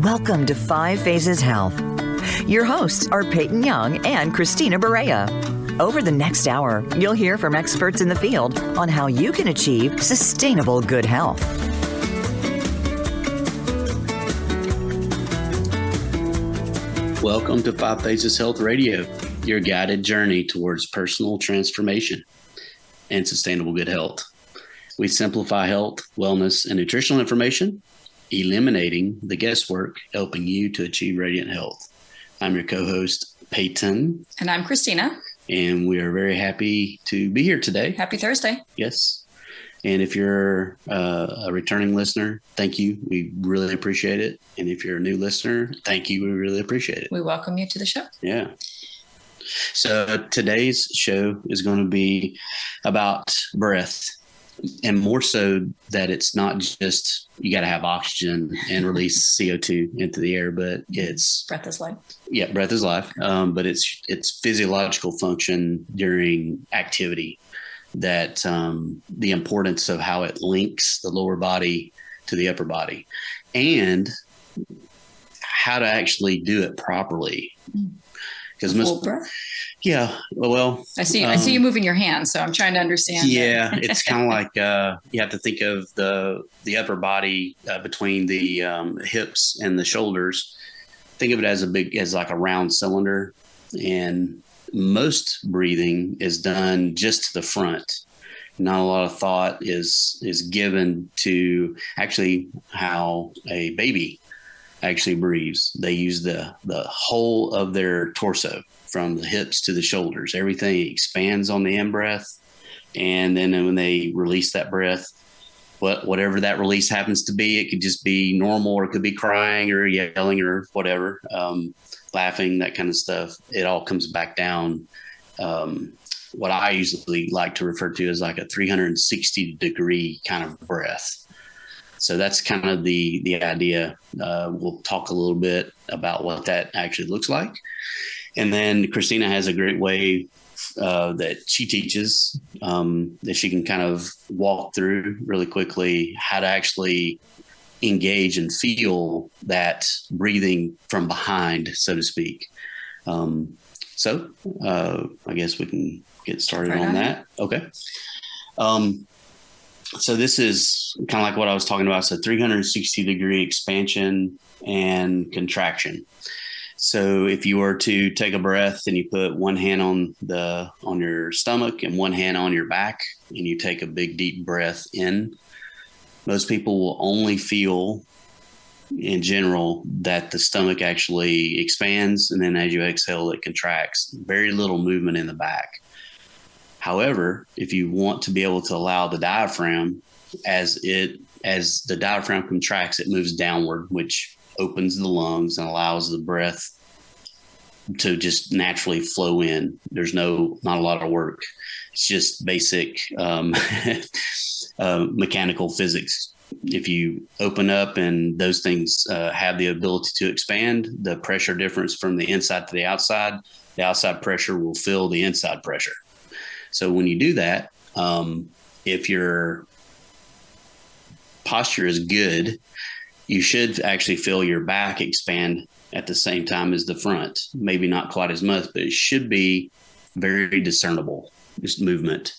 Welcome to 5 Phases Health. Your hosts are Peyton Young and Christina Barea. Over the next hour, you'll hear from experts in the field on how you can achieve sustainable good health. Welcome to 5 Phases Health Radio, your guided journey towards personal transformation and sustainable good health. We simplify health, wellness, and nutritional information, eliminating the guesswork, helping you to achieve radiant health. I'm your co-host, Peyton. And I'm Christina. And we are very happy to be here today. Happy Thursday. Yes. And if you're a returning listener, thank you. We really appreciate it. And if you're a new listener, thank you. We really appreciate it. We welcome you to the show. Yeah. So today's show is going to be about breath, and more so that it's not just you got to have oxygen and release CO2 into the air, but it's breath is life. Yeah, breath is life. But it's physiological function during activity. That the importance of how it links the lower body to the upper body, and how to actually do it properly. Because full breath. Yeah, well, I see you moving your hands, so I'm trying to understand. Yeah, it's kind of like you have to think of the upper body between the hips and the shoulders. Think of it as like a round cylinder, and most breathing is done just to the front. Not a lot of thought is given to actually how a baby actually breathes. They use the whole of their torso from the hips to the shoulders. Everything expands on the in-breath. And then when they release that breath, whatever that release happens to be, it could just be normal, or it could be crying or yelling or whatever. Laughing, that kind of stuff, it all comes back down. What I usually like to refer to as like a 360 degree kind of breath. So that's kind of the idea. We'll talk a little bit about what that actually looks like. And then Christina has a great way that she teaches that she can kind of walk through really quickly how to actually engage and feel that breathing from behind, so to speak. So I guess we can get started on that. Okay. So this is kind of like what I was talking about. So 360 degree expansion and contraction. So if you were to take a breath and you put one hand on your stomach and one hand on your back, and you take a big deep breath in, most people will only feel in general that the stomach actually expands, and then as you exhale, it contracts. Very little movement in the back. However, if you want to be able to allow the diaphragm, as the diaphragm contracts, it moves downward, which opens the lungs and allows the breath to just naturally flow in. There's not a lot of work. It's just basic mechanical physics. If you open up and those things have the ability to expand, the pressure difference from the inside to the outside pressure will fill the inside pressure. So when you do that, if your posture is good, you should actually feel your back expand at the same time as the front. Maybe not quite as much, but it should be very discernible, this movement.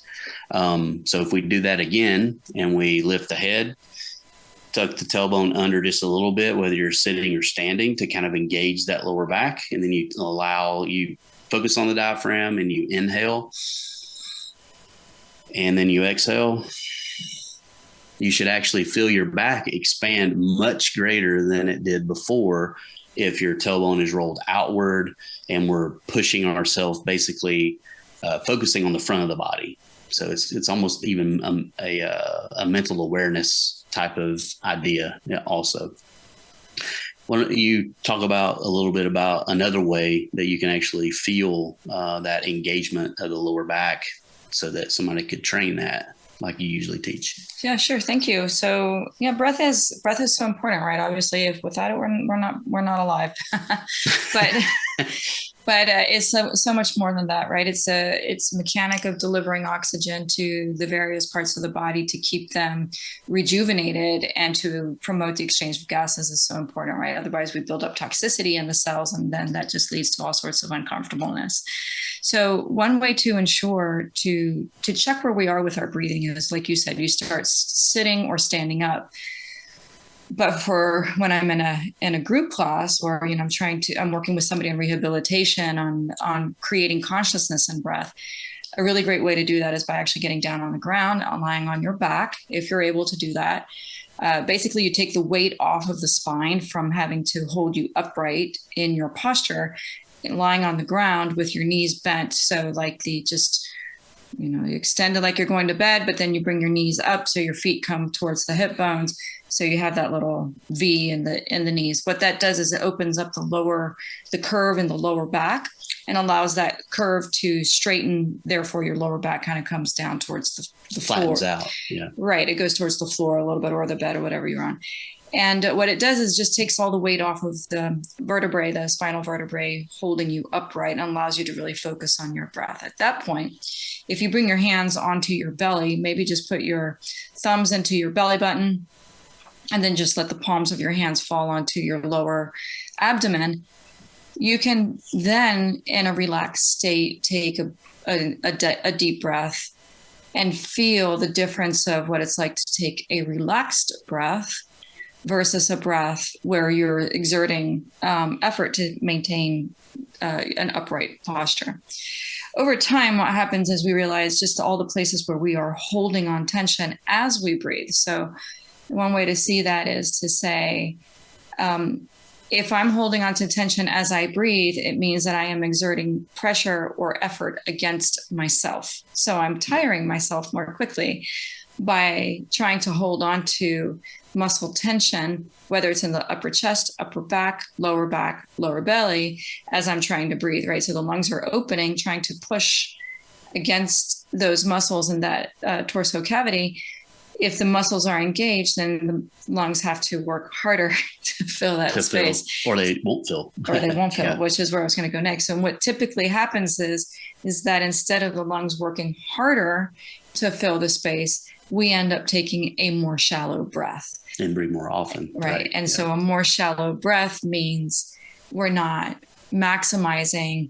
So if we do that again and we lift the head, tuck the tailbone under just a little bit, whether you're sitting or standing, to kind of engage that lower back. And then you focus on the diaphragm and you inhale. And then you exhale. You should actually feel your back expand much greater than it did before if your tailbone is rolled outward and we're pushing ourselves, basically focusing on the front of the body. So it's almost even a mental awareness type of idea also. Why don't you talk about a little bit about another way that you can actually feel that engagement of the lower back, so that somebody could train that like you usually teach? Yeah, sure. Thank you. So yeah, breath is so important, right? Obviously, if without it, we're not alive. But But it's so much more than that, right? It's mechanic of delivering oxygen to the various parts of the body to keep them rejuvenated and to promote the exchange of gases is so important, right? Otherwise, we build up toxicity in the cells, and then that just leads to all sorts of uncomfortableness. So one way to ensure to check where we are with our breathing is, like you said, you start sitting or standing up. But for when I'm in a group class, or I'm working with somebody in rehabilitation on creating consciousness and breath. A really great way to do that is by actually getting down on the ground, lying on your back, if you're able to do that. Basically, you take the weight off of the spine from having to hold you upright in your posture, and lying on the ground with your knees bent. So like you extend it like you're going to bed, but then you bring your knees up so your feet come towards the hip bones. So you have that little V in the knees. What that does is it opens up the curve in the lower back and allows that curve to straighten. Therefore, your lower back kind of comes down towards the floor. Flattens out. Yeah. Right. It goes towards the floor a little bit, or the bed, or whatever you're on. And what it does is just takes all the weight off of the vertebrae, the spinal vertebrae, holding you upright, and allows you to really focus on your breath. At that point, if you bring your hands onto your belly, maybe just put your thumbs into your belly button, and then just let the palms of your hands fall onto your lower abdomen. You can then, in a relaxed state, take a deep breath and feel the difference of what it's like to take a relaxed breath versus a breath where you're exerting effort to maintain an upright posture. Over time, what happens is we realize just all the places where we are holding on tension as we breathe. So one way to see that is to say, if I'm holding on to tension as I breathe, it means that I am exerting pressure or effort against myself. So I'm tiring myself more quickly by trying to hold on to muscle tension, whether it's in the upper chest, upper back, lower belly, as I'm trying to breathe, right? So the lungs are opening, trying to push against those muscles in that torso cavity. If the muscles are engaged, then the lungs have to work harder to fill that space. Or they won't fill. Yeah. Which is where I was going to go next. So what typically happens is that instead of the lungs working harder to fill the space, we end up taking a more shallow breath. And breathe more often. Right. And so a more shallow breath means we're not maximizing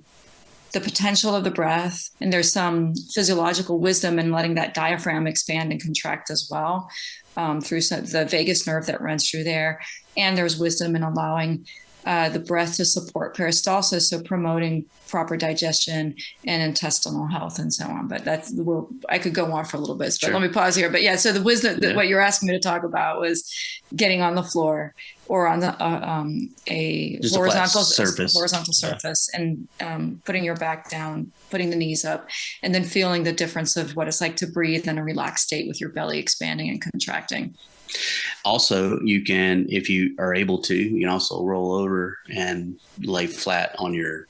the potential of the breath. And there's some physiological wisdom in letting that diaphragm expand and contract as well, through the vagus nerve that runs through there. And there's wisdom in allowing the breath to support peristalsis, so promoting proper digestion and intestinal health and so on. But I could go on for a little bit, but Let me pause here. But yeah, so the wisdom, what you're asking me to talk about was getting on the floor or on the a horizontal surface, and putting your back down, putting the knees up, and then feeling the difference of what it's like to breathe in a relaxed state with your belly expanding and contracting. Also, you can, if you are able to, you can also roll over and lay flat on your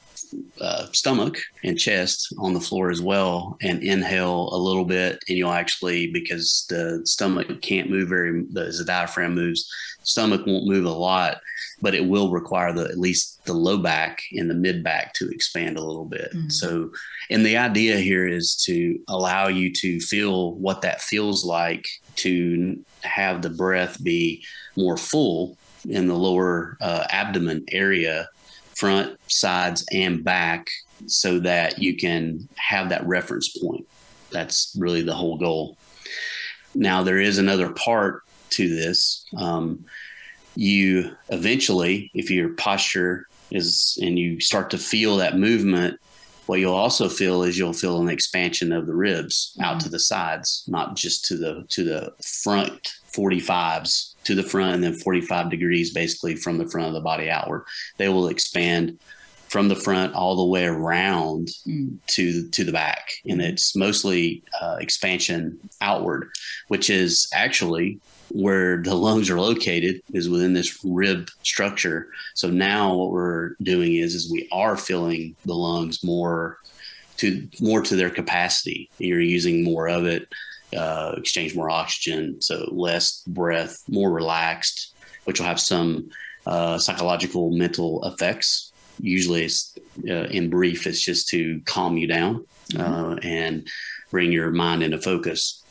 stomach and chest on the floor as well, and inhale a little bit. And you'll actually, because the stomach can't move as the diaphragm moves, stomach won't move a lot, but it will require at least the low back and the mid back to expand a little bit. Mm-hmm. So, and the idea here is to allow you to feel what that feels like to have the breath be more full in the lower abdomen area, front, sides, and back, so that you can have that reference point. That's really the whole goal. Now, there is another part to this. You eventually, if your posture is, and you start to feel that movement, what you'll also feel is you'll feel an expansion of the ribs out to the sides, not just to the front, 45s to the front, and then 45 degrees basically from the front of the body outward. They will expand from the front all the way around to the back. And it's mostly expansion outward, which is actually where the lungs are located, is within this rib structure. So now what we're doing is we are filling the lungs more to their capacity. You're using more of it, exchange more oxygen, so less breath, more relaxed, which will have some psychological, mental effects usually it's in brief, it's just to calm you down and bring your mind into focus.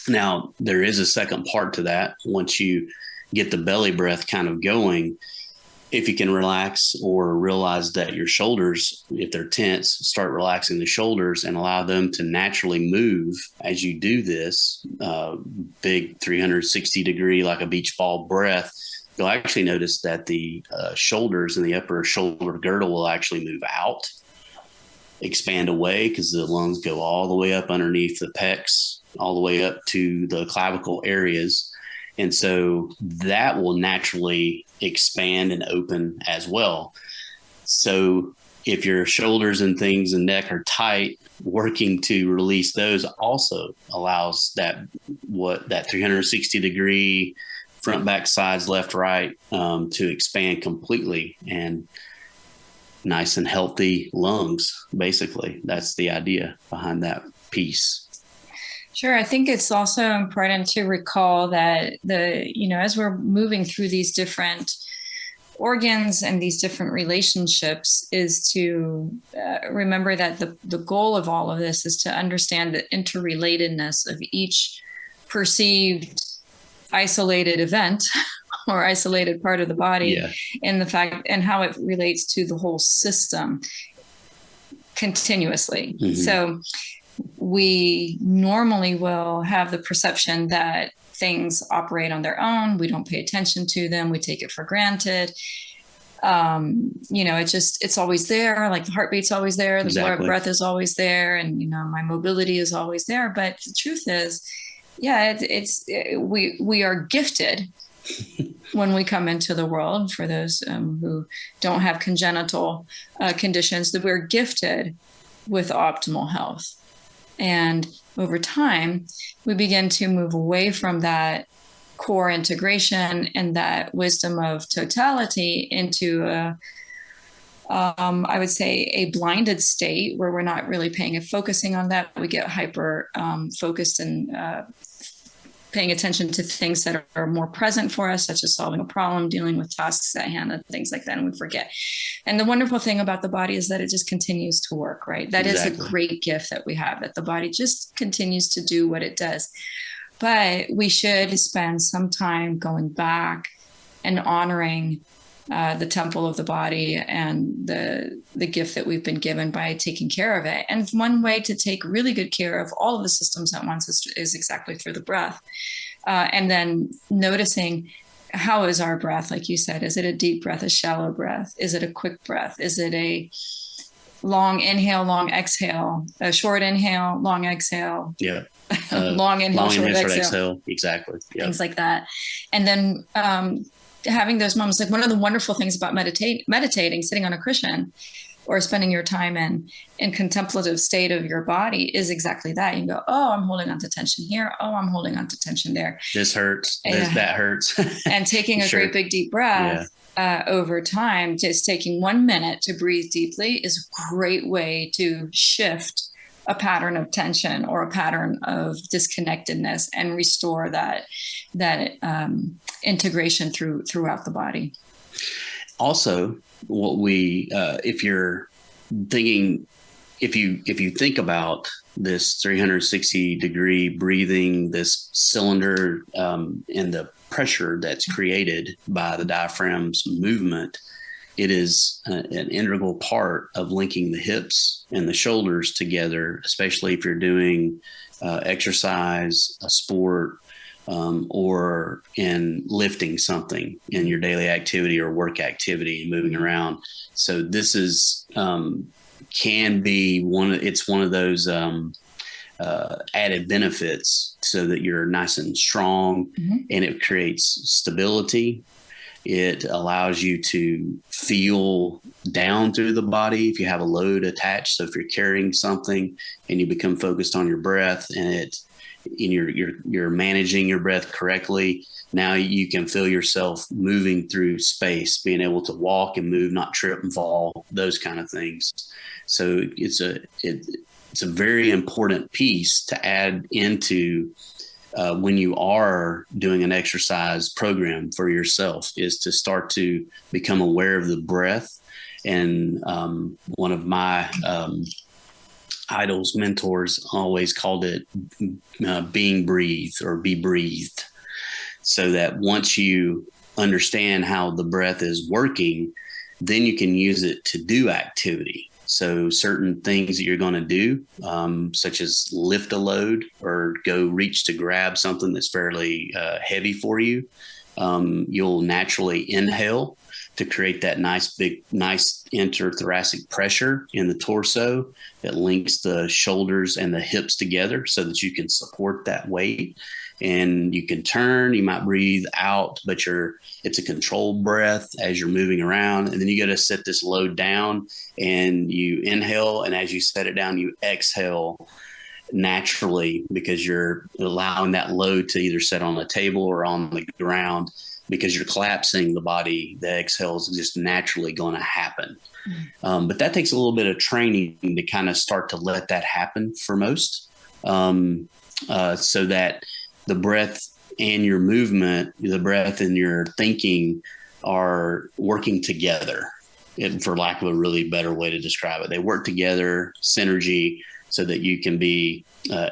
Now, there is a second part to that. Once you get the belly breath kind of going, if you can relax or realize that your shoulders, if they're tense, start relaxing the shoulders and allow them to naturally move as you do this big 360 degree, like a beach ball breath. You'll actually notice that the shoulders and the upper shoulder girdle will actually move out, expand away, because the lungs go all the way up underneath the pecs, all the way up to the clavicle areas. And so that will naturally expand and open as well. So if your shoulders and things and neck are tight, working to release those also allows that 360 degree front, back, sides, left, right to expand completely, and nice and healthy lungs. Basically, that's the idea behind that piece. Sure. I think it's also important to recall that as we're moving through these different organs and these different relationships, is to remember that the goal of all of this is to understand the interrelatedness of each perceived isolated event or isolated part of the body, and the fact and how it relates to the whole system continuously. So we normally will have the perception that things operate on their own. We don't pay attention to them. We take it for granted. It's always there. Like the heartbeat's always there. The breath is always there. And, my mobility is always there. But the truth is, we are gifted when we come into the world. For those who don't have congenital conditions, that we're gifted with optimal health. And over time, we begin to move away from that core integration and that wisdom of totality into I would say a blinded state where we're not really focusing on that. We get hyper focused and paying attention to things that are more present for us, such as solving a problem, dealing with tasks at hand, and things like that, and we forget. And the wonderful thing about the body is that it just continues to work, right? That is a great gift that we have, that the body just continues to do what it does. But we should spend some time going back and honoring the temple of the body and the gift that we've been given by taking care of it. And one way to take really good care of all of the systems at once is exactly through the breath. And then noticing, how is our breath? Like you said, is it a deep breath, a shallow breath? Is it a quick breath? Is it a long inhale, long exhale, a short inhale, long exhale? Yeah. Long inhale, short exhale. Exactly. Yep. Things like that. And then having those moments, like one of the wonderful things about meditating, sitting on a cushion or spending your time in contemplative state of your body, is exactly that. You can go, oh, I'm holding on to tension here. Oh, I'm holding on to tension there. This hurts. That hurts. And taking a great big deep breath over time, just taking 1 minute to breathe deeply is a great way to shift a pattern of tension or a pattern of disconnectedness and restore that integration throughout the body. Also, what if you think about this 360 degree breathing, this cylinder, and the pressure that's created by the diaphragm's movement, it is an integral part of linking the hips and the shoulders together, especially if you're doing exercise, a sport, or in lifting something in your daily activity or work activity and moving around. So this is can be one of those added benefits, so that you're nice and strong, and it creates stability. It allows you to feel down through the body if you have a load attached. So if you're carrying something and you become focused on your breath, and you're managing your breath correctly, now you can feel yourself moving through space, being able to walk and move, not trip and fall, those kind of things. So it's a very important piece to add into when you are doing an exercise program for yourself, is to start to become aware of the breath And one of my idols, mentors, always called it being breathed or be breathed. So that once you understand how the breath is working, then you can use it to do activity. So certain things that you're going to do, such as lift a load or go reach to grab something that's fairly heavy for you, you'll naturally inhale to create that nice interthoracic pressure in the torso that links the shoulders and the hips together so that you can support that weight. And you can turn, you might breathe out, but it's a controlled breath as you're moving around. And then you got to set this load down and you inhale. And as you set it down, you exhale naturally because you're allowing that load to either set on the table or on the ground. Because you're collapsing the body, the exhale is just naturally going to happen. But that takes a little bit of training to kind of start to let that happen for most, so that the breath and your movement, the breath and your thinking are working together, for lack of a really better way to describe it. They work together, synergy, so that you can be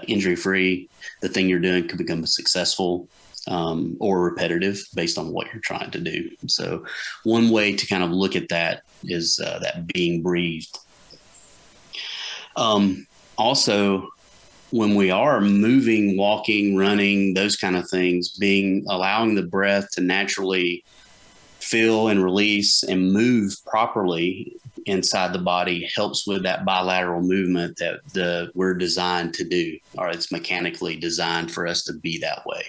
injury-free. The thing you're doing could become successful. Or repetitive based on what you're trying to do. So one way to kind of look at that is that being breathed. Also, when we are moving, walking, running, those kind of things, allowing the breath to naturally fill and release and move properly inside the body helps with that bilateral movement that we're designed to do, or it's mechanically designed for us to be that way.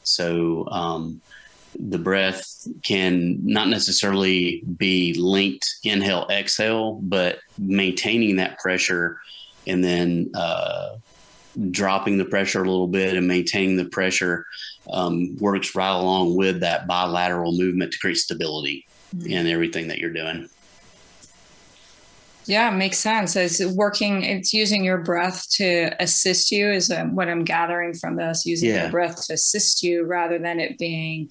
So the breath can not necessarily be linked inhale, exhale, but maintaining that pressure and then dropping the pressure a little bit and maintaining the pressure works right along with that bilateral movement to create stability in everything that you're doing. Yeah, it makes sense. It's using your breath to assist you is what I'm gathering from this, using your breath to assist you rather than it being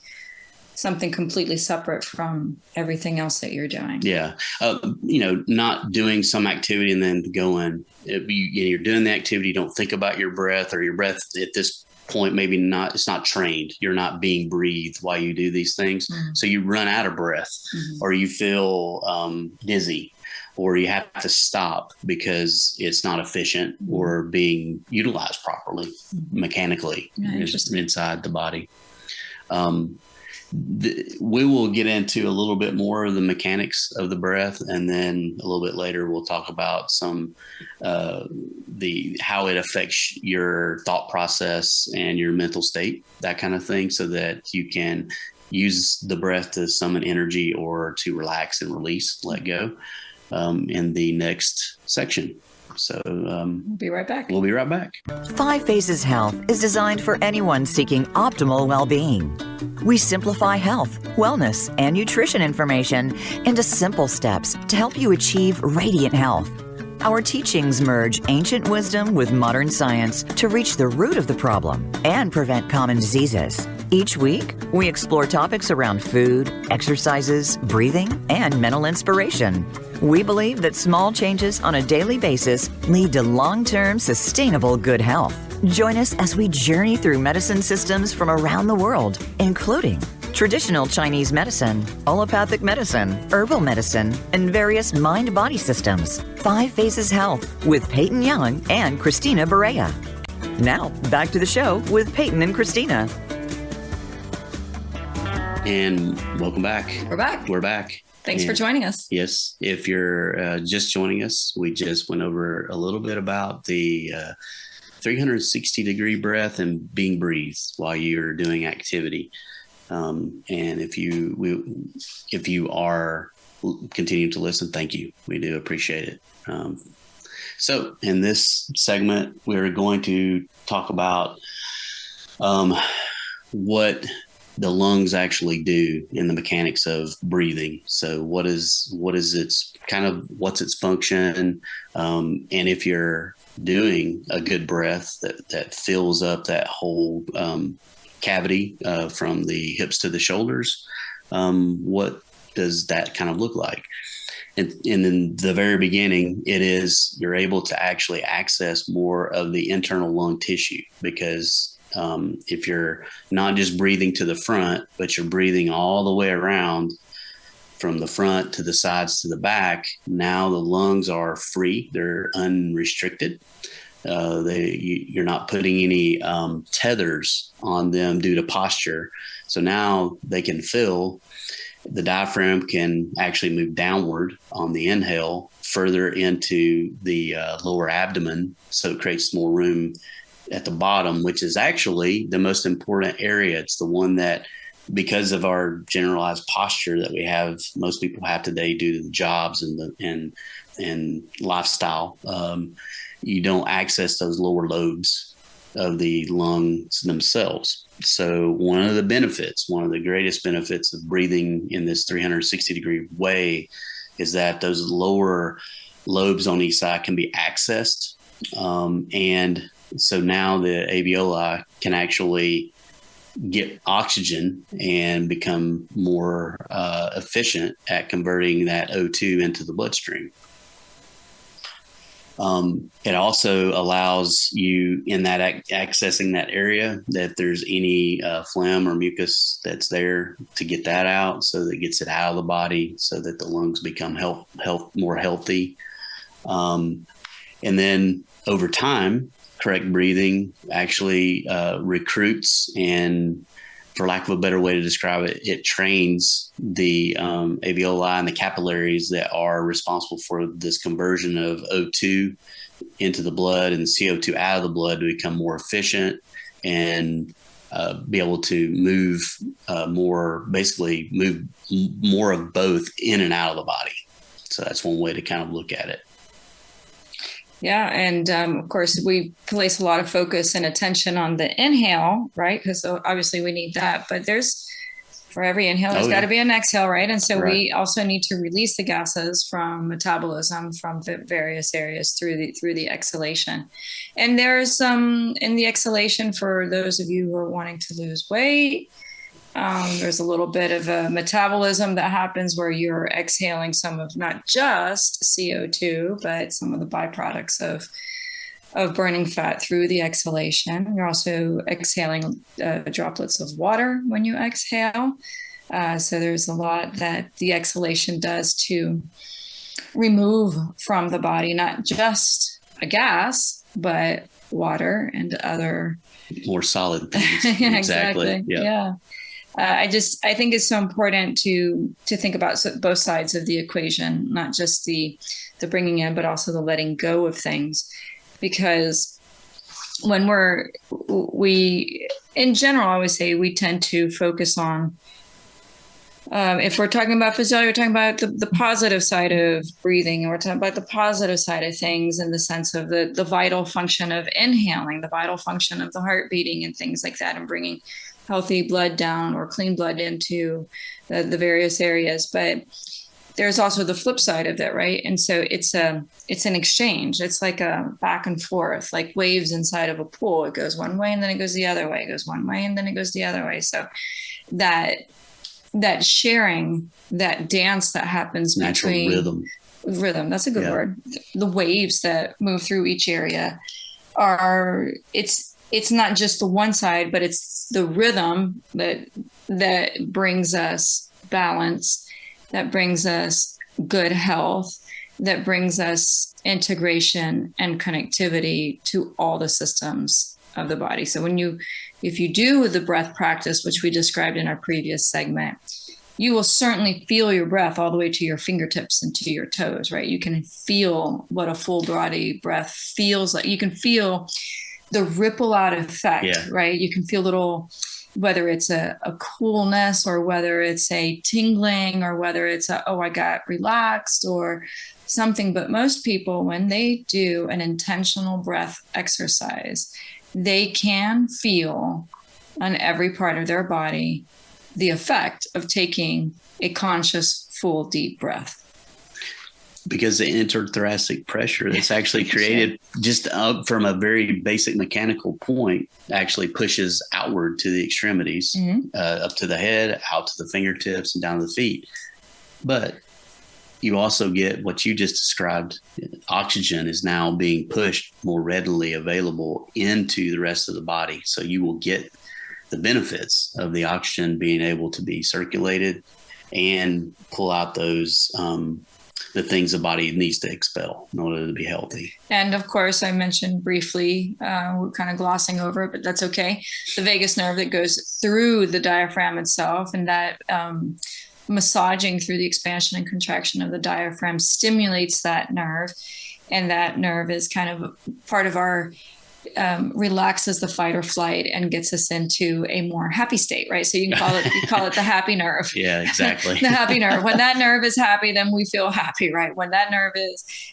something completely separate from everything else that you're doing. Yeah. Not doing some activity and then going, you're doing the activity, you don't think about your breath, or your breath at this point, it's not trained. You're not being breathed while you do these things. Mm-hmm. So you run out of breath or you feel dizzy. Or you have to stop because it's not efficient or being utilized properly mechanically inside the body. We will get into a little bit more of the mechanics of the breath, and then a little bit later we'll talk about some how it affects your thought process and your mental state, that kind of thing, so that you can use the breath to summon energy or to relax and release, let go. In the next section. So we'll be right back. We'll be right back. 5 Phases Health is designed for anyone seeking optimal well-being. We simplify health, wellness, and nutrition information into simple steps to help you achieve radiant health. Our teachings merge ancient wisdom with modern science to reach the root of the problem and prevent common diseases. Each week, we explore topics around food, exercises, breathing, and mental inspiration. We believe that small changes on a daily basis lead to long-term, sustainable good health. Join us as we journey through medicine systems from around the world, including traditional Chinese medicine, allopathic medicine, herbal medicine, and various mind-body systems. 5 Phases Health with Peyton Young and Christina Barea. Now, back to the show with Peyton and Christina. And welcome back. We're back. Thanks for joining us. Yes. If you're just joining us, we just went over a little bit about the 360-degree breath and being breathed while you're doing activity. And if you are continuing to listen, thank you. We do appreciate it. So in this segment, we're going to talk about what the lungs actually do in the mechanics of breathing. So what's its function? And if you're doing a good breath that fills up that whole cavity from the hips to the shoulders, what does that kind of look like? And in the very beginning, you're able to actually access more of the internal lung tissue, because if you're not just breathing to the front, but you're breathing all the way around from the front to the sides to the back, now the lungs are free. They're unrestricted. You're not putting any tethers on them due to posture. So now they can fill. The diaphragm can actually move downward on the inhale further into the lower abdomen. So it creates more room at the bottom, which is actually the most important area. It's the one that, because of our generalized posture that we have, most people have today due to the jobs and lifestyle, you don't access those lower lobes of the lungs themselves. So one of the greatest benefits of breathing in this 360-degree way is that those lower lobes on each side can be accessed. And so now the alveoli can actually get oxygen and become more efficient at converting that O2 into the bloodstream. It also allows you, in that accessing that area, that there's any phlegm or mucus that's there, to get that out, so that it gets it out of the body, so that the lungs become more healthy. And then over time, correct breathing actually recruits, and, for lack of a better way to describe it, it trains the alveoli and the capillaries that are responsible for this conversion of O2 into the blood and CO2 out of the blood to become more efficient and be able to move more of both in and out of the body. So that's one way to kind of look at it. Yeah. And of course, we place a lot of focus and attention on the inhale, right? Because obviously we need that. But for every inhale, there's got to be an exhale, right? And so we also need to release the gases from metabolism from various areas through the exhalation. And there's some in the exhalation, for those of you who are wanting to lose weight, there's a little bit of a metabolism that happens where you're exhaling some of not just CO2, but some of the byproducts of burning fat through the exhalation. You're also exhaling droplets of water when you exhale. So there's a lot that the exhalation does to remove from the body, not just a gas, but water and other more solid things. Exactly. Yeah. I think it's so important to think about both sides of the equation, not just the bringing in, but also the letting go of things. Because when we in general, I would say we tend to focus on, if we're talking about physiology, we're talking about the positive side of breathing, and we're talking about the positive side of things in the sense of the vital function of inhaling, the vital function of the heart beating and things like that, and bringing healthy blood down or clean blood into the various areas. But there's also the flip side of that, right? And so it's an exchange. It's like a back and forth, like waves inside of a pool. It goes one way and then it goes the other way. It goes one way and then it goes the other way. So that sharing, that dance that happens natural between rhythm, that's a good word. The waves that move through each area it's not just the one side, but it's the rhythm that brings us balance, that brings us good health, that brings us integration and connectivity to all the systems of the body. So if you do the breath practice, which we described in our previous segment, you will certainly feel your breath all the way to your fingertips and to your toes, right? You can feel what a full body breath feels like. You can feel the ripple out effect, right? You can feel whether it's a coolness or whether it's a tingling or whether it's I got relaxed or something. But most people, when they do an intentional breath exercise, they can feel on every part of their body the effect of taking a conscious, full, deep breath. Because the interthoracic pressure that's actually created just up from a very basic mechanical point actually pushes outward to the extremities, up to the head, out to the fingertips, and down to the feet. But you also get what you just described. Oxygen is now being pushed more readily available into the rest of the body. So you will get the benefits of the oxygen being able to be circulated and pull out those, the things the body needs to expel in order to be healthy. And of course, I mentioned briefly, we're kind of glossing over it, but that's okay. The vagus nerve that goes through the diaphragm itself, and that massaging through the expansion and contraction of the diaphragm stimulates that nerve. And that nerve is kind of part of our relaxes the fight or flight and gets us into a more happy state, right? So you can call it the happy nerve. Yeah, exactly. The happy nerve. When that nerve is happy, then we feel happy, right? When that nerve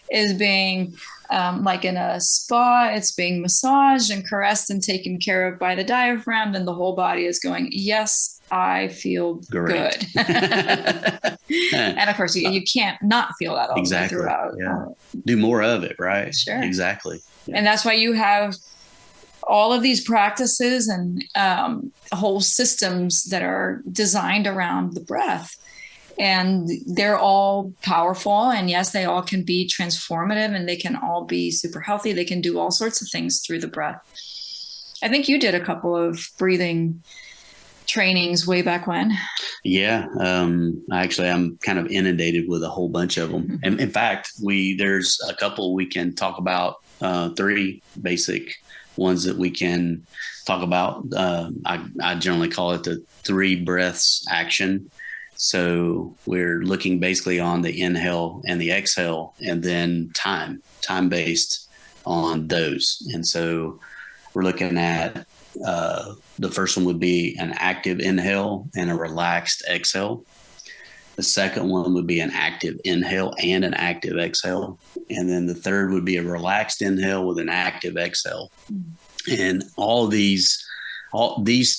is being like in a spa, it's being massaged and caressed and taken care of by the diaphragm, then the whole body is going, yes, I feel good. And of course, you can't not feel that all the way throughout. Yeah. Do more of it, right? Sure. Exactly. Yeah. And that's why you have all of these practices and whole systems that are designed around the breath. And they're all powerful. And yes, they all can be transformative, and they can all be super healthy. They can do all sorts of things through the breath. I think you did a couple of breathing trainings way back when. Yeah. Actually, I'm kind of inundated with a whole bunch of them. And in fact, there's a couple we can talk about, 3 basic ones that we can talk about. I generally call it the 3 breaths action. So we're looking basically on the inhale and the exhale, and then time based on those. And so we're looking at the first one would be an active inhale and a relaxed exhale. The second one would be an active inhale and an active exhale. And then the third would be a relaxed inhale with an active exhale. And all these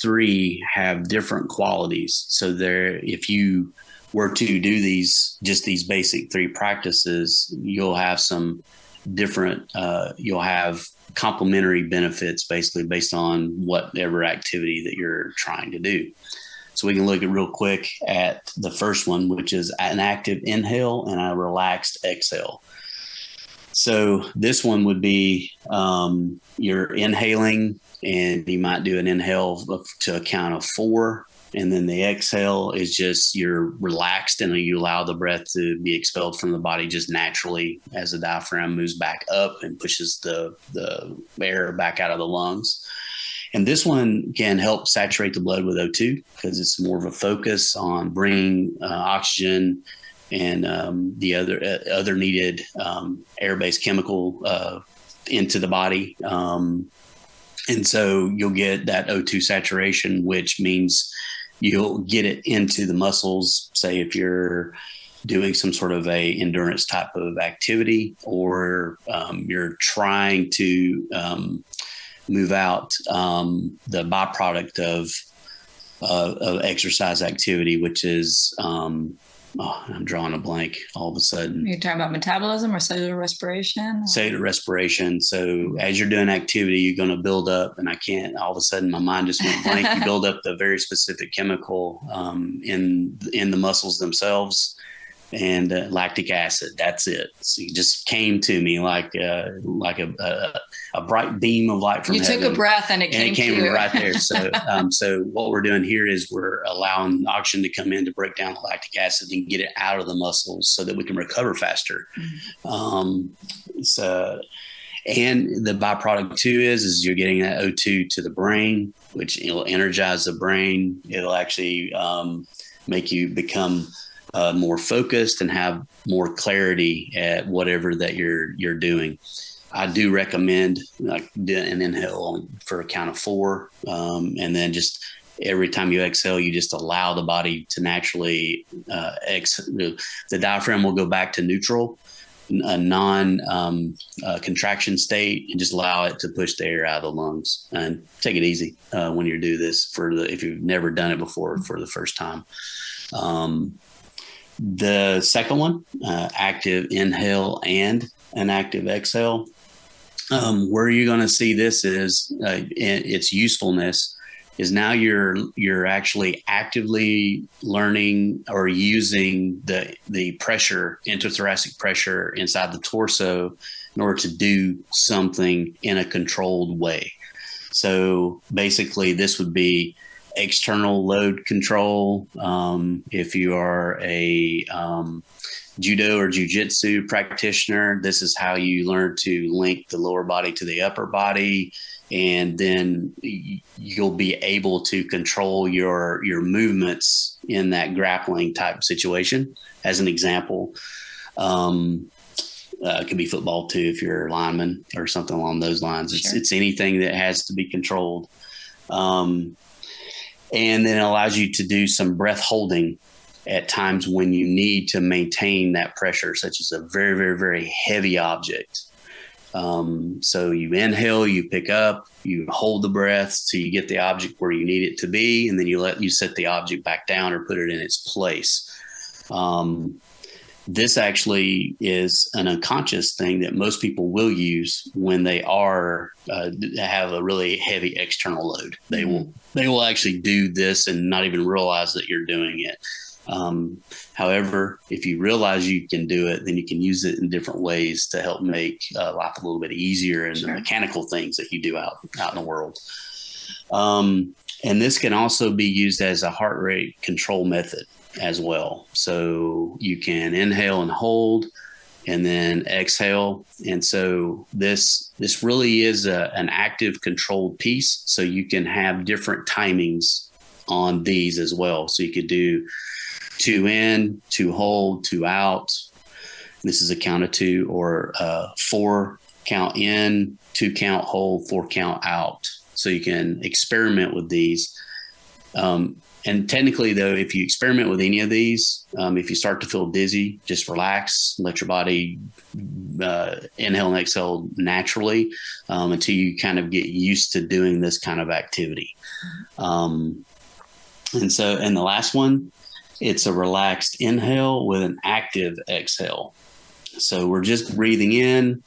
3 have different qualities. So if you were to do these basic 3 practices, you'll have some different, you'll have complementary benefits basically based on whatever activity that you're trying to do. So we can look at real quick at the first one, which is an active inhale and a relaxed exhale. So this one would be you're inhaling, and you might do an inhale to a count of 4. And then the exhale is just you're relaxed and you allow the breath to be expelled from the body just naturally as the diaphragm moves back up and pushes the air back out of the lungs. And this one can help saturate the blood with O2 because it's more of a focus on bringing oxygen and the other needed air-based chemical into the body. And so you'll get that O2 saturation, which means you'll get it into the muscles. Say if you're doing some sort of a endurance type of activity, or you're trying to move out the byproduct of exercise activity, which is I'm drawing a blank all of a sudden. You're talking about metabolism or cellular respiration? Cellular respiration. So as you're doing activity, you're going to build up, and all of a sudden my mind just went blank. You build up the very specific chemical in the muscles themselves, and lactic acid. That's it. So it just came to me like a bright beam of light from heaven. You took a breath and it came to you. Right there. So, so what we're doing here is we're allowing oxygen to come in to break down the lactic acid and get it out of the muscles so that we can recover faster. Mm-hmm. And the byproduct too is you're getting that O2 to the brain, which will energize the brain. It'll actually make you become more focused and have more clarity at whatever that you're doing. I do recommend like an inhale for a count of 4, and then just every time you exhale, you just allow the body to naturally exhale. The diaphragm will go back to neutral, a non-contraction state, and just allow it to push the air out of the lungs. And take it easy when you do this if you've never done it before for the first time. The second one, active inhale and an active exhale. Where you're going to see this is its usefulness is now you're actually actively learning or using the pressure, intrathoracic pressure inside the torso in order to do something in a controlled way. So basically this would be external load control. If you are a judo or jujitsu practitioner, this is how you learn to link the lower body to the upper body. And then you'll be able to control your movements in that grappling type situation. As an example, it could be football too, if you're a lineman or something along those lines. Sure. It's anything that has to be controlled. And then it allows you to do some breath holding at times when you need to maintain that pressure, such as a very, very, very heavy object. So you inhale, you pick up, you hold the breath till you get the object where you need it to be, and then you set the object back down or put it in its place. This actually is an unconscious thing that most people will use when they have a really heavy external load. They will actually do this and not even realize that you're doing it. However, if you realize you can do it, then you can use it in different ways to help make life a little bit easier and the mechanical things that you do out in the world. And this can also be used as a heart rate control method as well. So you can inhale and hold and then exhale. And so this really is an active controlled piece. So you can have different timings on these as well. So you could do 2 in, 2 hold, 2 out. This is a count of 2, or 4 count in, 2 count hold, 4 count out. So you can experiment with these. And technically, though, if you experiment with any of these, if you start to feel dizzy, just relax, let your body inhale and exhale naturally until you kind of get used to doing this kind of activity. And the last one, it's a relaxed inhale with an active exhale. So we're just breathing in,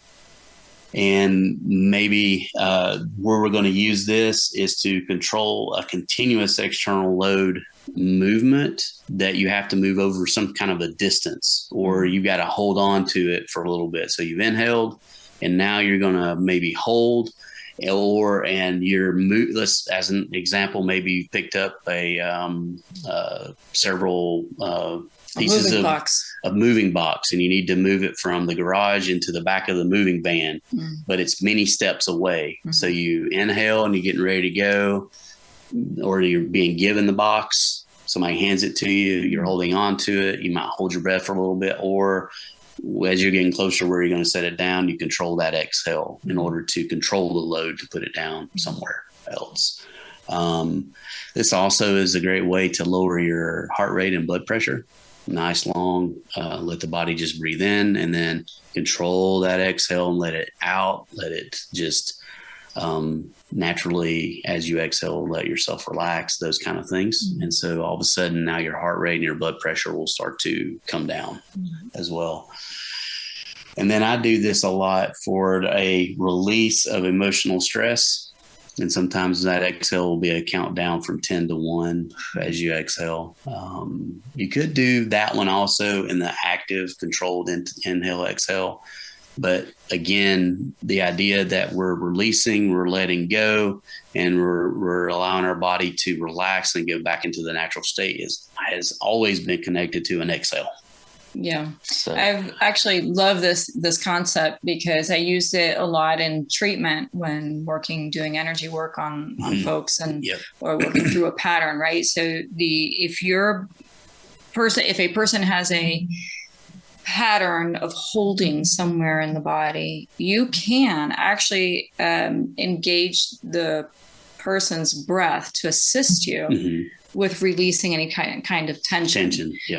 and maybe where we're going to use this is to control a continuous external load movement that you have to move over some kind of a distance, or you got to hold on to it for a little bit. So you've inhaled, and now you're going to maybe hold, and let's, as an example, maybe you picked up several pieces of moving box, and you need to move it from the garage into the back of the moving van, but it's many steps away. So you inhale and you're getting ready to go, or you're being given the box. Somebody hands it to you. You're holding on to it. You might hold your breath for a little bit, or as you're getting closer where you're going to set it down, you control that exhale in order to control the load to put it down somewhere else. This also is a great way to lower your heart rate and blood pressure. Nice long, let the body just breathe in, and then control that exhale and let it out. Let it just naturally, as you exhale, let yourself relax, those kind of things. And so all of a sudden now your heart rate and your blood pressure will start to come down as well. And then I do this a lot for a release of emotional stress. And sometimes that exhale will be a countdown from 10 to 1 as you exhale. You could do that one also in the active controlled inhale, exhale. But again, the idea that we're releasing, we're letting go, and we're allowing our body to relax and go back into the natural state has always been connected to an exhale. Yeah. So I've actually loved this concept because I used it a lot in treatment when doing energy work on folks or working through a pattern, right? So if a person has a pattern of holding somewhere in the body, you can actually engage the person's breath to assist you with releasing any kind of tension.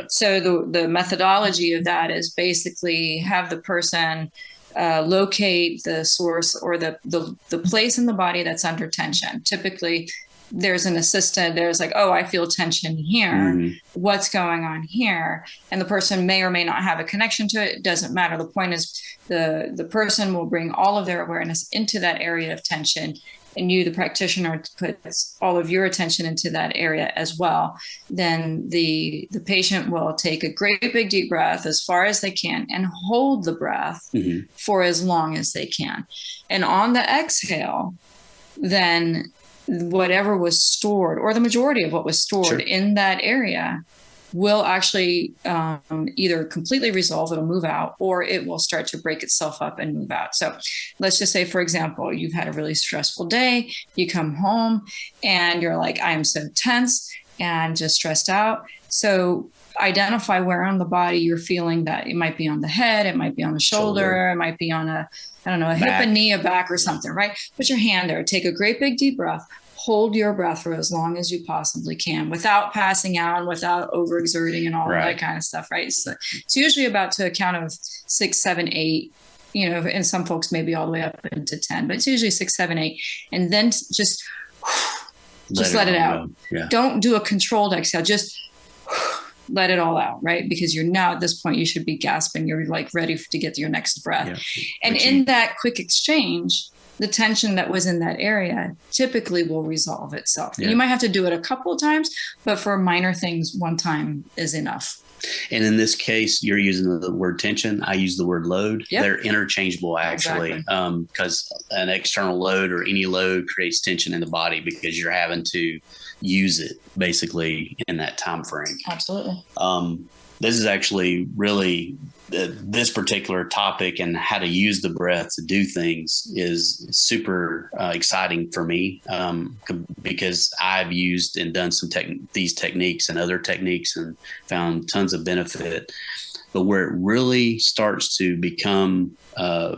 So the methodology of that is basically have the person locate the source or the place in the body that's under tension. Typically, there's an assistant. There's like, oh, I feel tension here. What's going on here? And the person may or may not have a connection to it. It doesn't matter. The point is the person will bring all of their awareness into that area of tension and you, the practitioner, put all of your attention into that area as well, then the patient will take a great big deep breath as far as they can and hold the breath for as long as they can. And on the exhale, then whatever was stored, or the majority of what was stored in that area, will actually either completely resolve, it'll move out, or it will start to break itself up and move out. So let's just say, for example, you've had a really stressful day, you come home and you're like, I am so tense and just stressed out. So identify where on the body you're feeling that. It might be on the head, it might be on the shoulder. It might be on a hip, a knee, a back, or something, right? Put your hand there, take a great big deep breath. Hold your breath for as long as you possibly can without passing out, without overexerting and all that kind of stuff, right? So it's usually about to a count of 6, 7, 8, and some folks maybe all the way up into 10, but it's usually 6, 7, 8. And then just let it out. Yeah. Don't do a controlled exhale. Just let it all out, right? Because you're now at this point, you should be gasping. You're like ready to get to your next breath. Yeah. And in that quick exchange, the tension that was in that area typically will resolve itself. Yeah. You might have to do it a couple of times, but for minor things, one time is enough. And in this case, you're using the word tension. I use the word load. Yep. They're interchangeable, actually, because an external load or any load creates tension in the body because you're having to use it basically in that time frame. Absolutely. This is actually really this particular topic, and how to use the breath to do things is super exciting for me because I've used and done some these techniques and other techniques and found tons of benefit. But where it really starts to become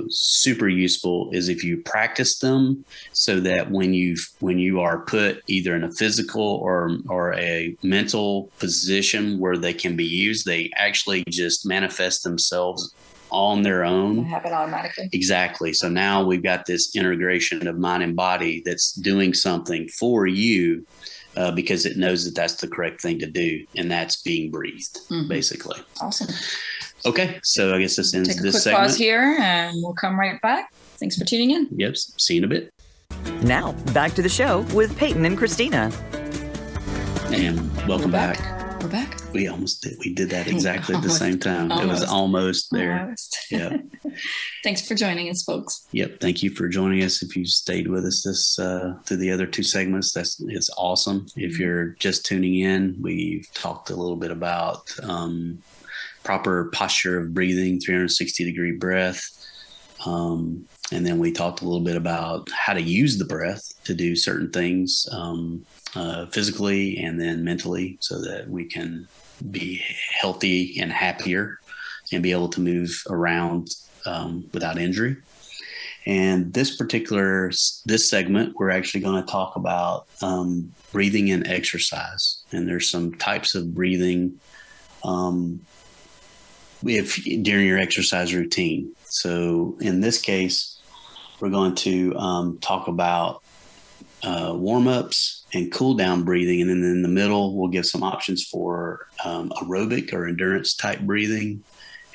super useful is if you practice them, so that when you are put either in a physical or a mental position where they can be used, they actually just manifest themselves on their own. They happen automatically. Exactly. So now we've got this integration of mind and body that's doing something for you. Because it knows that that's the correct thing to do, and that's being breathed, basically. Awesome. Okay, so I guess this ends Take this a quick segment. Pause here, and we'll come right back. Thanks for tuning in. Yep, see you in a bit. Now, back to the show with Peyton and Christina. And welcome back. We're back. We almost did. We did that exactly at the same time. It was almost there. Almost. Yeah. Thanks for joining us, folks. Yep. Thank you for joining us. If you stayed with us through the other two segments, it's awesome. If you're just tuning in, we've talked a little bit about proper posture of breathing, 360-degree breath. And then we talked a little bit about how to use the breath to do certain things physically and then mentally, so that we can be healthy and happier and be able to move around without injury. And this segment, we're actually going to talk about breathing and exercise. And there's some types of breathing during your exercise routine. So in this case, we're going to talk about warm-ups and cool down breathing. And then in the middle, we'll give some options for aerobic or endurance type breathing,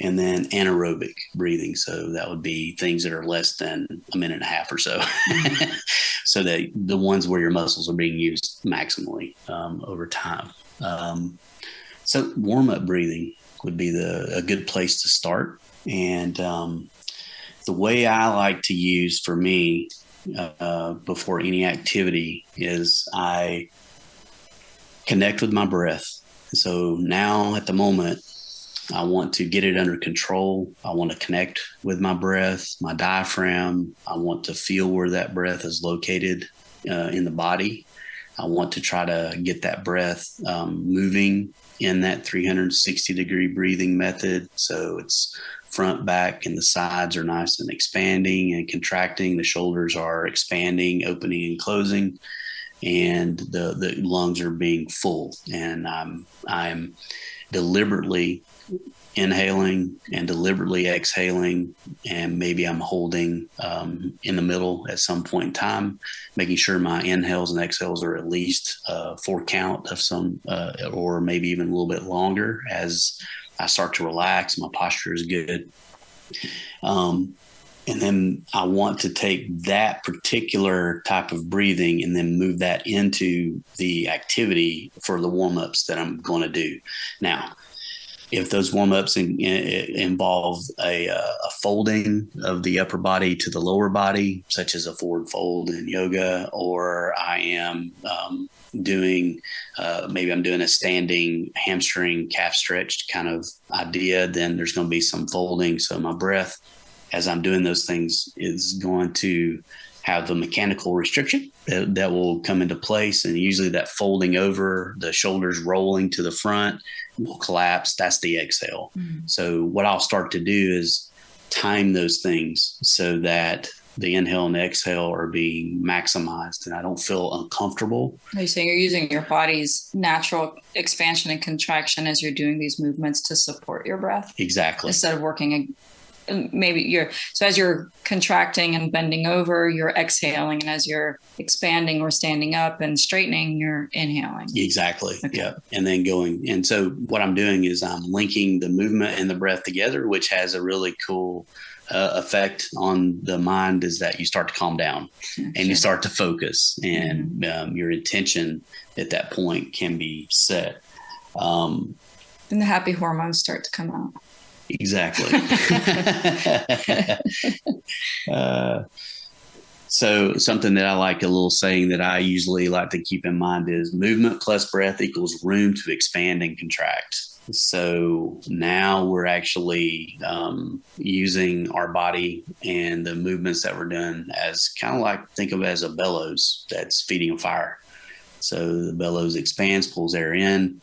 and then anaerobic breathing. So that would be things that are less than a minute and a half or so. So that the ones where your muscles are being used maximally over time. So warm-up breathing would be a good place to start. And the way I like to use for me before any activity is I connect with my breath. So now at the moment, I want to get it under control. I want to connect with my breath, my diaphragm. I want to feel where that breath is located in the body. I want to try to get that breath moving in that 360-degree breathing method. So it's front, back, and the sides are nice and expanding and contracting. The shoulders are expanding, opening, and closing, and the lungs are being full. And I'm deliberately inhaling and deliberately exhaling, and maybe I'm holding in the middle at some point in time, making sure my inhales and exhales are at least 4 count of some, or maybe even a little bit longer as I start to relax. My posture is good. And then I want to take that particular type of breathing and then move that into the activity for the warm-ups that I'm going to do. Now, if those warm-ups involve a folding of the upper body to the lower body, such as a forward fold in yoga, or I am maybe I'm doing a standing hamstring calf stretched kind of idea, then there's going to be some folding. So my breath, as I'm doing those things, is going to have a mechanical restriction that will come into place. And usually that folding over, the shoulders rolling to the front will collapse. That's the exhale. Mm-hmm. So what I'll start to do is time those things so that the inhale and the exhale are being maximized and I don't feel uncomfortable. Are you saying you're using your body's natural expansion and contraction as you're doing these movements to support your breath? Exactly. Instead of working so as you're contracting and bending over, you're exhaling, and as you're expanding or standing up and straightening, you're inhaling. Exactly. Okay. Yeah. And then going. And so what I'm doing is I'm linking the movement and the breath together, which has a really cool effect on the mind, is that you start to calm down and you start to focus, and your intention at that point can be set. And the happy hormones start to come out. Exactly. So something that I like, a little saying that I usually like to keep in mind is movement plus breath equals room to expand and contract. So now we're actually using our body and the movements that we're doing as kind of like, think of it as a bellows that's feeding a fire. So the bellows expands, pulls air in.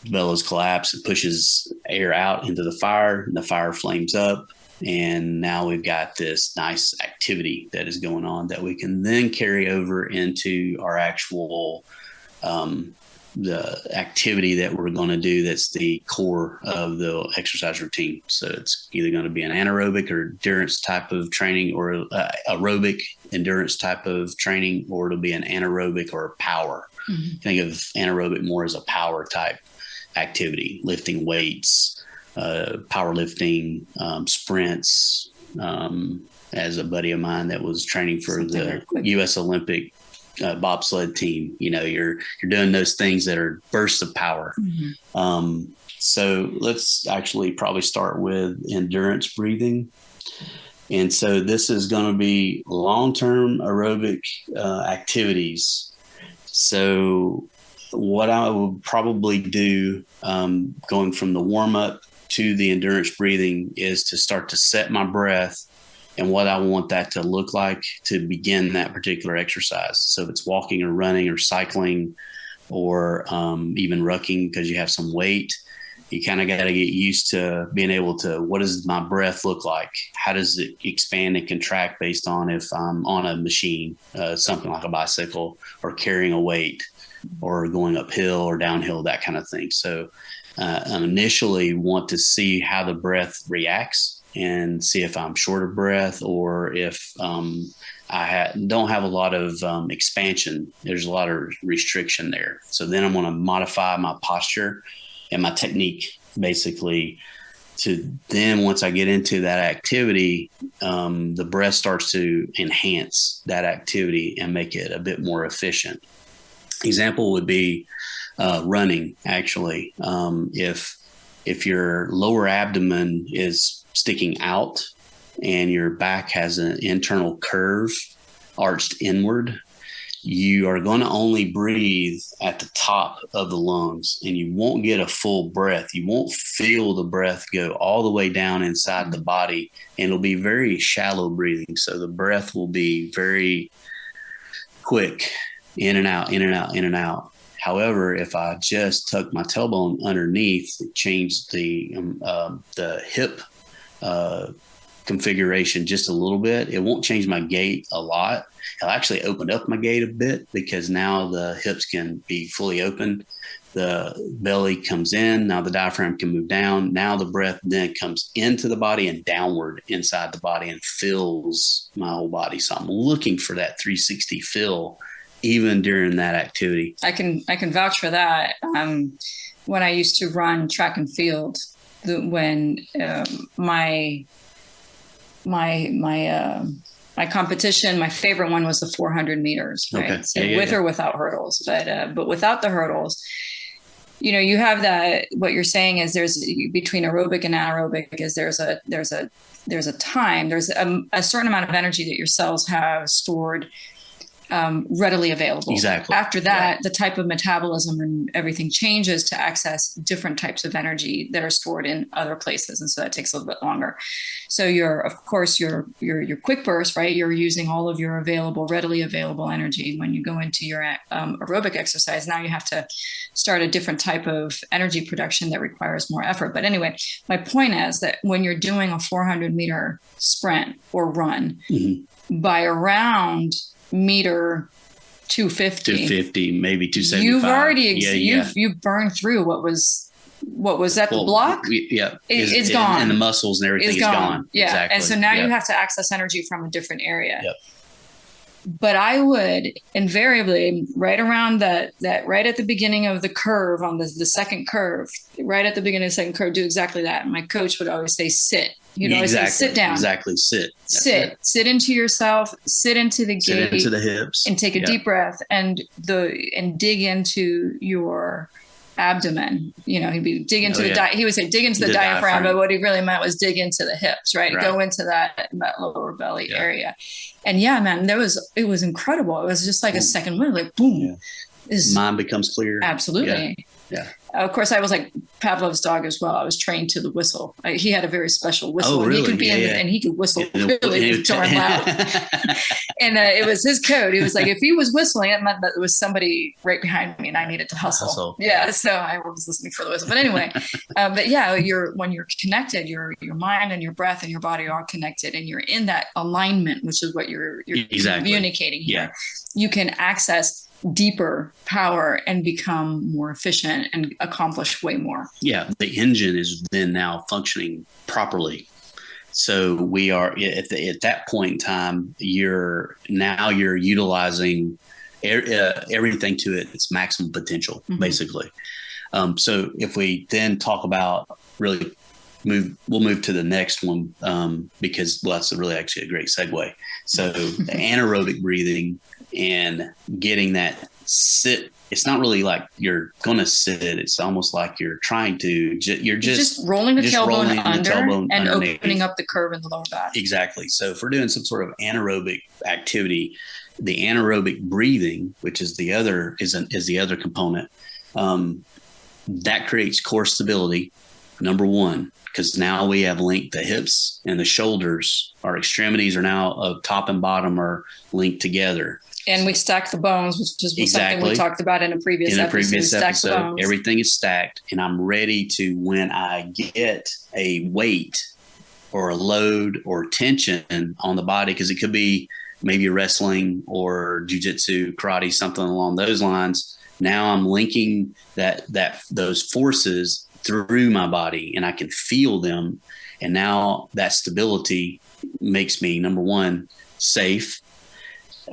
Bellows collapse, it pushes air out into the fire, and the fire flames up. And now we've got this nice activity that is going on that we can then carry over into our actual, the activity that we're going to do. That's the core of the exercise routine. So it's either going to be an anaerobic or endurance type of training, or aerobic endurance type of training, or it'll be an anaerobic or power. Mm-hmm. Think of anaerobic more as a power type activity, lifting weights, powerlifting, sprints. As a buddy of mine that was training for the U.S. Olympic bobsled team, you're doing those things that are bursts of power. Mm-hmm. So let's actually probably start with endurance breathing. And so this is going to be long-term aerobic activities. So what I would probably do going from the warm-up to the endurance breathing is to start to set my breath and what I want that to look like to begin that particular exercise. So if it's walking or running or cycling or even rucking because you have some weight, you kind of got to get used to being able to, what does my breath look like? How does it expand and contract based on if I'm on a machine, something like a bicycle, or carrying a weight, or going uphill or downhill, that kind of thing. So I initially want to see how the breath reacts and see if I'm short of breath or if I don't have a lot of expansion. There's a lot of restriction there. So then I'm going to modify my posture and my technique, basically, to then once I get into that activity, the breath starts to enhance that activity and make it a bit more efficient. Example would be running, actually. If your lower abdomen is sticking out and your back has an internal curve arched inward, you are going to only breathe at the top of the lungs and you won't get a full breath. You won't feel the breath go all the way down inside the body, and it'll be very shallow breathing. So the breath will be very quick, in and out, in and out, in and out. However, if I just tuck my tailbone underneath, change the hip configuration just a little bit, it won't change my gait a lot. It'll actually open up my gait a bit because now the hips can be fully open. The belly comes in. Now the diaphragm can move down. Now the breath then comes into the body and downward inside the body and fills my whole body. So I'm looking for that 360 fill even during that activity. I can vouch for that. When I used to run track and field, when my my competition, my favorite one was the 400 meters, right? Okay. So with or without hurdles, but without the hurdles, you have that. What you're saying is there's between aerobic and anaerobic is there's a time, there's a certain amount of energy that your cells have stored readily available. Exactly. After that, the type of metabolism and everything changes to access different types of energy that are stored in other places, and so that takes a little bit longer. So your quick burst, right? You're using all of your readily available energy. When you go into your aerobic exercise, now you have to start a different type of energy production that requires more effort. But anyway, my point is that when you're doing a 400-meter sprint or run, by around meter 250, maybe 275, you've already you've burned through what was at the block. It's gone, and the muscles and everything is gone. Yeah, exactly. And so now you have to access energy from a different area. Yep. But I would invariably right around that right at the beginning of the curve on the second curve, right at the beginning of the second curve, do exactly that. And my coach would always say, sit. You'd always say, sit down. Exactly. Sit into yourself, sit into the gate, sit into the hips, and take a deep breath and dig into your abdomen. He'd be dig into he would say dig into the diaphragm, but what he really meant was dig into the hips, right? Go into that lower belly area. And man, it was incredible. It was just like a second wind, like boom. Mind becomes clear. Absolutely. Yeah. Of course, I was like Pavlov's dog as well. I was trained to the whistle. He had a very special whistle. Oh, really? And he could be and he could whistle really darn loud. And it was his code. He was like, if he was whistling, it meant that there was somebody right behind me and I needed to hustle. Yeah. So I was listening for the whistle. But anyway, when you're connected, your mind and your breath and your body are connected, and you're in that alignment, which is what you're communicating here. Yeah. You can access deeper power and become more efficient and accomplish way more. Yeah. The engine is then now functioning properly. So we are at that point in time, you're utilizing everything to its maximum potential, basically. So if we then talk about we'll move to the next one because that's really actually a great segue. So the anaerobic breathing and getting that sit. It's not really like you're going to sit. It's almost like you're trying to. You're just rolling the tailbone under and underneath. Opening up the curve in the lower back. Exactly. So if we're doing some sort of anaerobic activity, the anaerobic breathing, which is the other component, that creates core stability. Number one, because now we have linked the hips and the shoulders. Our extremities are now of top and bottom are linked together. And we stack the bones, which is something we talked about in a previous episode. Everything is stacked, and I'm ready to, when I get a weight or a load or tension on the body, because it could be maybe wrestling or jujitsu, karate, something along those lines. Now I'm linking those forces through my body, and I can feel them. And now that stability makes me, number one, safe.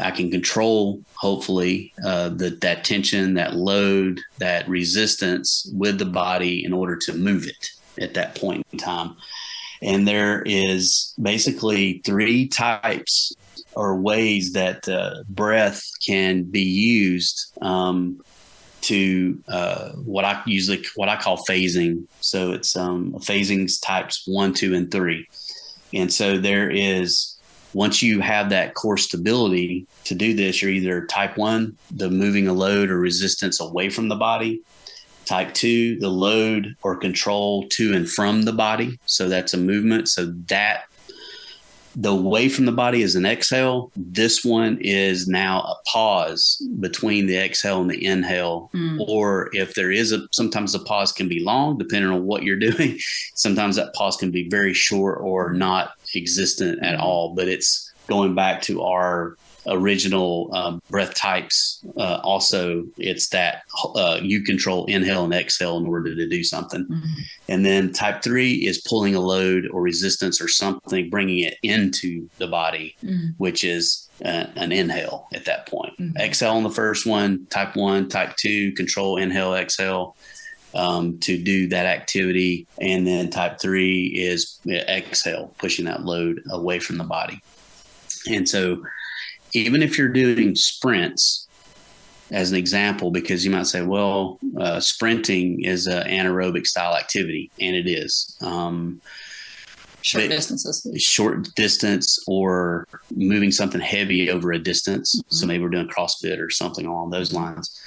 I can control, hopefully, that tension, that load, that resistance with the body in order to move it at that point in time. And there is basically three types or ways that breath can be used to what I call phasing. So it's phasings types 1, 2, and 3. And so there is, once you have that core stability to do this, you're either type 1, the moving a load or resistance away from the body. Type 2, the load or control to and from the body. So that's a movement. So that the away from the body is an exhale. This one is now a pause between the exhale and the inhale. Or if there is sometimes the pause can be long, depending on what you're doing. Sometimes that pause can be very short or not existent at all, but it's going back to our original breath types. Also, it's that you control inhale and exhale in order to do something. And then type 3 is pulling a load or resistance or something, bringing it into the body, which is an inhale at that point. Exhale on the first one, type 1, type 2, control, inhale, exhale. to do that activity. And then type 3 is exhale, pushing that load away from the body. And so even if you're doing sprints, as an example, because you might say, well, sprinting is an anaerobic style activity, and it is. Short distances. Short distance, or moving something heavy over a distance. Mm-hmm. So maybe we're doing CrossFit or something along those lines.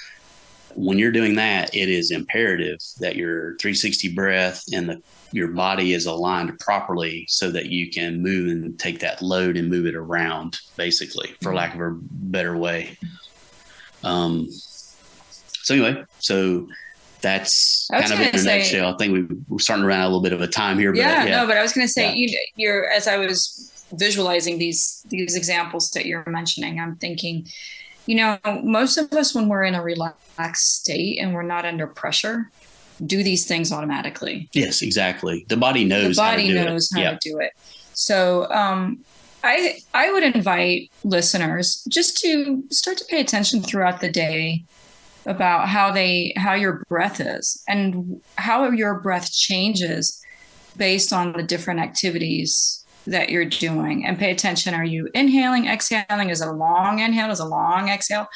When you're doing that, it is imperative that your 360 breath and your body is aligned properly so that you can move and take that load and move it around, basically, for lack of a better way. So that's kind of in a nutshell. I think we're starting to run out a little bit of a time here. But I was going to say, you're, as I was visualizing these examples that you're mentioning, I'm thinking, most of us, when we're in a relaxed state and we're not under pressure, do these things automatically. Yes, exactly. The body knows how to do it. So, I would invite listeners just to start to pay attention throughout the day about how your breath is and how your breath changes based on the different activities that you're doing, and pay attention. Are you inhaling, exhaling? Is it a long inhale? Is it a long exhale?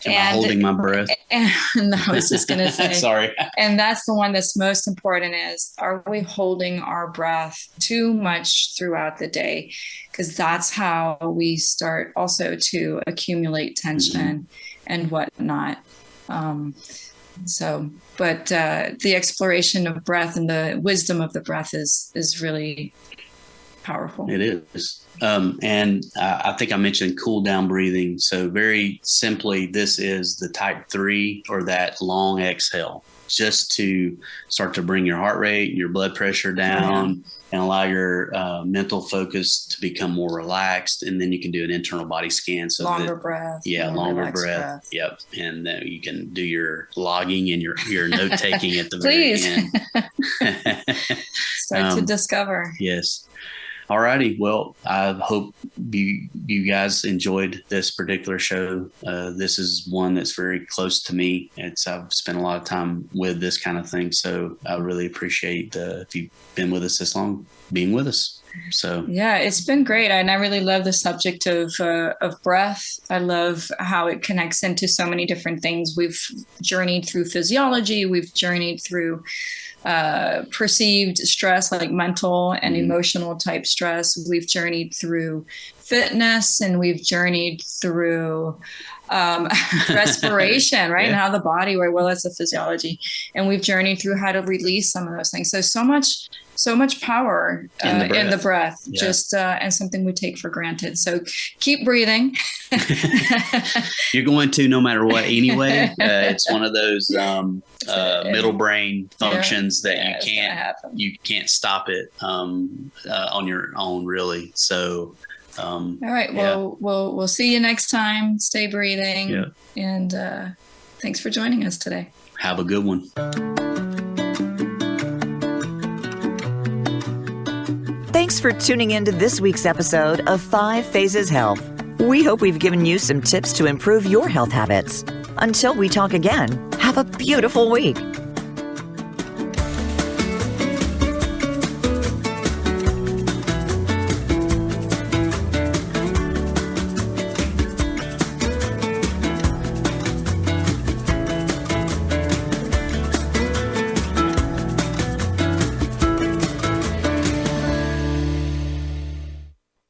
Am I holding my breath? And I was just going to say, sorry. And that's the one that's most important is, are we holding our breath too much throughout the day? Because that's how we start also to accumulate tension and whatnot. But the exploration of breath and the wisdom of the breath is really powerful. It is. And I think I mentioned cool down breathing. So very simply, this is the type 3, or that long exhale, just to start to bring your heart rate and your blood pressure down and allow your mental focus to become more relaxed. And then you can do an internal body scan. So longer breath. Yeah, longer breath. Yep. And then you can do your logging and your note taking at the very end. Start to discover. Yes. All righty. Well, I hope you guys enjoyed this particular show. This is one that's very close to me. I've spent a lot of time with this kind of thing, so I really appreciate if you've been with us this long, being with us. So yeah, it's been great, and I really love the subject of breath. I love how it connects into so many different things. We've journeyed through physiology. We've journeyed through perceived stress, like mental and emotional type stress. We've journeyed through fitness, and we've journeyed through respiration, right? And how the body, well, that's the physiology. And we've journeyed through how to release some of those things. So much power in the breath, just and something we take for granted. So keep breathing. You're going to, no matter what, anyway. It's one of those middle brain functions that you can't stop it on your own, really. So all right, well, we'll see you next time. Stay breathing, and thanks for joining us today. Have a good one. Thanks for tuning in to this week's episode of 5 Phases Health. We hope we've given you some tips to improve your health habits. Until we talk again, have a beautiful week.